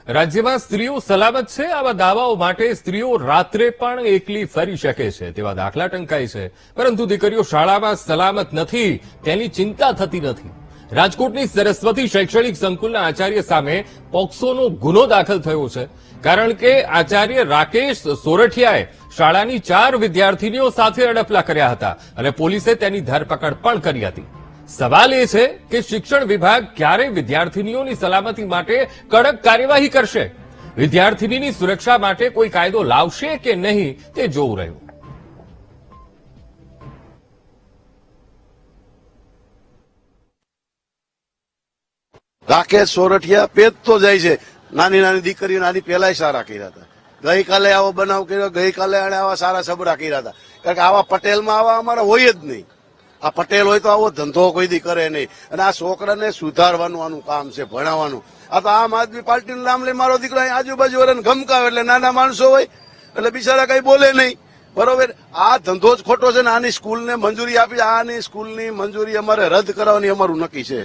રાજ્યમાં સ્ત્રીઓ સલામત છે આવા દાવાઓ માટે સ્ત્રીઓ રાત્રે પણ એકલી ફરી શકે છે તેવા દાખલા ટંકાય છે, પરંતુ દીકરીઓ શાળામાં સલામત નથી તેની ચિંતા થતી નથી. રાજકોટની સરસ્વતી શૈક્ષણિક સંકુલના આચાર્ય સામે પોક્સોનો ગુનો દાખલ થયો છે, કારણ કે આચાર્ય રાકેશ સોરઠિયાએ શાળાની 4 વિદ્યાર્થીનીઓ સાથે અડપલા કર્યા હતા અને પોલીસે તેની ધરપકડ પણ કરી હતી. સવાલ એ છે કે શિક્ષણ વિભાગ ક્યારે વિદ્યાર્થીનીઓની સલામતી માટે કડક કાર્યવાહી કરશે? વિદ્યાર્થીનીની સુરક્ષા માટે કોઈ કાયદો લાવશે કે નહીં તે જોવું રહ્યું. રાકેશ સોરઠિયા પેજ તો જાય છે. નાની નાની દીકરીઓ નાની પહેલાય સારા કર્યા હતા. ગઈકાલે આવો બનાવ કર્યો, ગઈકાલે આને આવા સારા સબરા કર્યા હતા. કારણ કે આવા પટેલમાં આવા અમારા હોય જ નહીં. આ પટેલ હોય તો આવો ધંધો કોઈ દી કરે નહીં. અને આ છોકરાને સુધારવાનું આનું કામ છે, ભણાવવાનું. આ તો આમ આદમી પાર્ટીનું નામ લઈ મારો દીકરો આજુબાજુ વાળાને ગમકાવે એટલે નાના માણસો હોય એટલે બિચારા કઈ બોલે નહીં. બરોબર, આ ધંધો જ ખોટો છે ને આની સ્કૂલને મંજૂરી આપી, આની સ્કૂલની મંજૂરી અમારે રદ કરાવવાની અમારું નક્કી છે.